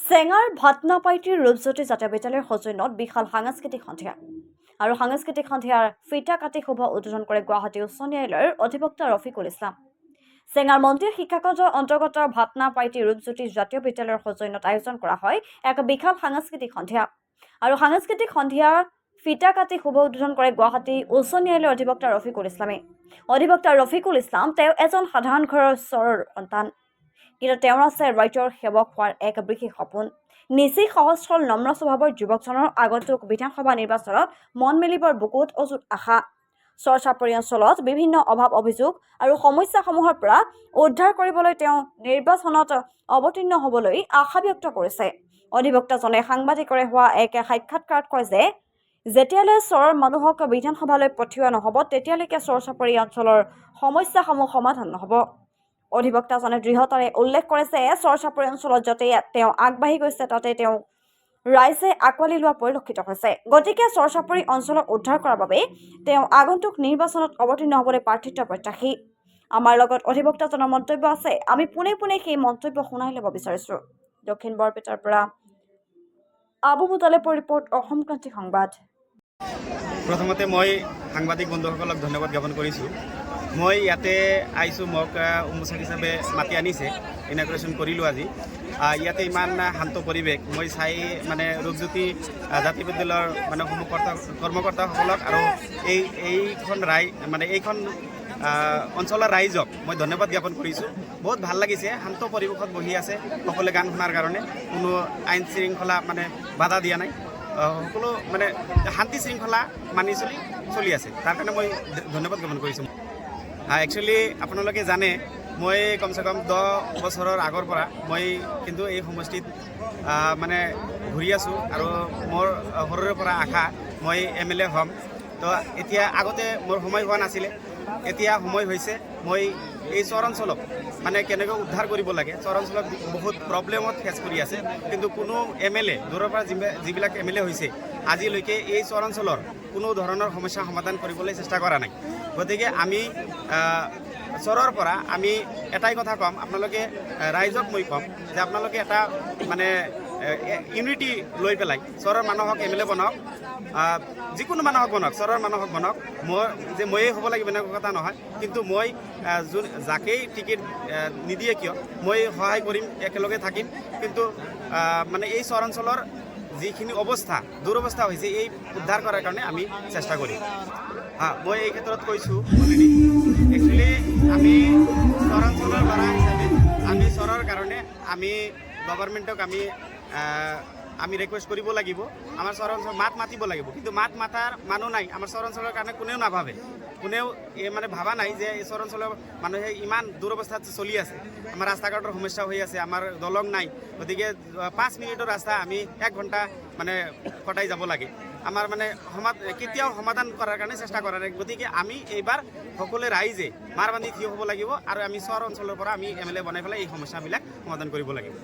চেঙাৰ ভাতনাপাইটিৰ ৰূপজ্যোতি জাতীয় বিদ্যালয়ৰ সৌজন্যত বিশাল সাংস্কৃতিক সন্ধিয়া আৰু সাংস্কৃতিক সন্ধিয়াৰ ফিতা কাটি শুভ উদ্বোধন কৰে গুৱাহাটী উচ্চ ন্যায়ালয়ৰ অধিবক্তা ৰফিকুল ইছলাম। চেঙাৰ মন্ত্ৰী শিক্ষাকাৰ্যৰ অন্তৰ্গত ভাতনাপাইটি ৰূপজ্যোতি জাতীয় বিদ্যালয়ৰ সৌজন্যত আয়োজন কৰা হয় এক বিশাল সাংস্কৃতিক সন্ধিয়া আৰু সাংস্কৃতিক সন্ধিয়াৰ ফিতা কাটি শুভ উদ্বোধন কৰে গুৱাহাটী উচ্চ ন্যায়ালয়ৰ অধিবক্তা ৰফিকুল ইছলামে। অধিবক্তা ৰফিকুল ইছলাম তেওঁ এজন সাধাৰণ ঘৰৰ চৰৰ সন্তান, কিন্তু তেওঁৰ আছে ৰাইজৰ সেৱক হোৱাৰ এক বিশেষ সপোন। নিচেই সহজ সৰল নম্ৰ স্বভাৱৰ যুৱকজনৰ আগন্তুক বিধানসভা নিৰ্বাচনত মন মেলিবৰ বুকুত অযুত আশা। চৰ-চাপৰি অঞ্চলত বিভিন্ন অভাৱ অভিযোগ আৰু সমস্যাসমূহৰ পৰা উদ্ধাৰ কৰিবলৈ তেওঁ নিৰ্বাচনত অৱতীৰ্ণ হ'বলৈ আশা ব্যক্ত কৰিছে। অধিবক্তাজনে সাংবাদিকৰে হোৱা এক সাক্ষাৎকাৰত কয় যে যেতিয়ালৈ চৰৰ মানুহক বিধানসভালৈ পঠিওৱা নহ'ব তেতিয়ালৈকে চৰ-চাপৰি অঞ্চলৰ সমস্যাসমূহ সমাধান নহ'ব। অধিবক্তাজনে দৃঢ়তাৰে উল্লেখ কৰে যে চৰ-চাপৰি অঞ্চলত য'তে তেওঁ আগবাঢ়ি গৈছে তাতে তেওঁ ৰাইজে আঁকোৱালি লোৱা পৰিলক্ষিত হৈছে। গতিকে চৰ-চাপৰি অঞ্চলক উদ্ধাৰ কৰাৰ বাবে তেওঁ আগন্তুক নিৰ্বাচনত অৱতীৰ্ণ হ'বলৈ প্ৰাৰ্থিত্ব প্ৰত্যাশী। আমাৰ লগত অধিবক্তাজনৰ মন্তব্য আছে, আমি পোনে পোনে সেই মন্তব্য শুনাই ল'ব বিচাৰিছোঁ। দক্ষিণ বৰপেটাৰ পৰা আবু মুতালেবৰ ৰিপৰ্ট, অসম ক্ৰান্তি সংবাদ। প্ৰথমতে মই সাংবাদিক বন্ধুসকলক ধন্যবাদ জ্ঞাপন কৰিছোঁ। মই ইয়াতে আহিছোঁ, মোক উন্মোচক হিচাপে মাতি আনিছে, ইনাগুৰেশ্যন কৰিলোঁ আজি। ইয়াতে ইমান শান্ত পৰিৱেশ মই চাই মানে ৰূপজ্যোতি জাতীয় বিদ্যালয়ৰ মানে কৰ্মকৰ্তাসকলক আৰু এইখন এইখন অঞ্চলৰ ৰাইজক মই ধন্যবাদ জ্ঞাপন কৰিছোঁ। বহুত ভাল লাগিছে, শান্ত পৰিৱেশত বহি আছে, সকলোৱে গান শুনাৰ কাৰণে কোনো আইন শৃংখলা মানে বাধা দিয়া নাই, সকলো মানে শান্তি শৃংখলা মানি চলি আছে, তাৰ কাৰণে মই ধন্যবাদ জ্ঞাপন কৰিছোঁ। একচুৱেলি আপোনালোকে জানে মই কমচে কম 10 বছৰৰ আগৰ পৰা মই কিন্তু এই সমষ্টিত মানে ঘূৰি আছোঁ আৰু মোৰ সৰুৰে পৰা আশা মই MLA হ'ম। তো এতিয়া আগতে মোৰ সময় হোৱা নাছিলে, এতিয়া সময় হৈছে। মই এই চৰ অঞ্চলক মানে কেনেকৈ উদ্ধাৰ কৰিব লাগে, চৰ অঞ্চলত বহুত প্ৰব্লেমত ফেচ কৰি আছে, কিন্তু কোনো MLA দূৰৰ পৰা যিবিলাক MLA হৈছে আজিলৈকে এই চৰ অঞ্চলৰ কোনো ধৰণৰ সমস্যা সমাধান কৰিবলৈ চেষ্টা কৰা নাই। গতিকে আমি চৰৰ পৰা আমি এটাই কথা ক'ম, আপোনালোকে ৰাইজক মই ক'ম যে আপোনালোকে এটা মানে ইউনিটি লৈ পেলাই চৰৰ মানুহক MLA বনাওক, যিকোনো মানুহক বনাওক, চৰৰ মানুহক বনাওক। ময়েই হ'ব লাগিব এনেকুৱা কথা নহয়, কিন্তু মই যাকেই টিকেট নিদিয়ে কিয় মই সহায় কৰিম, একেলগে থাকিম। কিন্তু মানে এই চৰ অঞ্চলৰ যিখিনি দুৰৱস্থা হৈছে এই উদ্ধাৰ কৰাৰ কাৰণে আমি চেষ্টা কৰিম। মই এই ক্ষেত্ৰত কৈছোঁ অলৰেডি, একচুৱেলি আমি চৰ অঞ্চলৰ ল'ৰা হিচাপে আমি চৰৰ কাৰণে আমি গভৰ্ণমেণ্টক আমি ৰিকুৱেষ্ট কৰিব লাগিব, আমাৰ চৰ অঞ্চল মাত মাতিব লাগিব। কিন্তু মাত মাতাৰ মানুহ নাই, আমাৰ চৰ অঞ্চলৰ কাৰণে কোনেও নাভাবে, কোনেও মানে ভাবা নাই যে এই চৰ অঞ্চলৰ মানুহে ইমান দুৰৱস্থাত চলি আছে। আমাৰ ৰাস্তা ঘাটৰ সমস্যা হৈ আছে, আমাৰ দলং নাই, গতিকে 5 মিনিটৰ ৰাস্তা আমি 1 ঘণ্টা মানে কটাই যাব লাগে। আমাৰ মানে কেতিয়াও সমাধান কৰাৰ কাৰণে চেষ্টা কৰা নাই। গতিকে আমি এইবাৰ সকলোৱে ৰাইজে মাৰ বান্ধি থিয় হ'ব লাগিব আৰু আমি চৰ অঞ্চলৰ পৰা আমি MLA বনাই পেলাই এই সমস্যাবিলাক সমাধান কৰিব লাগিব।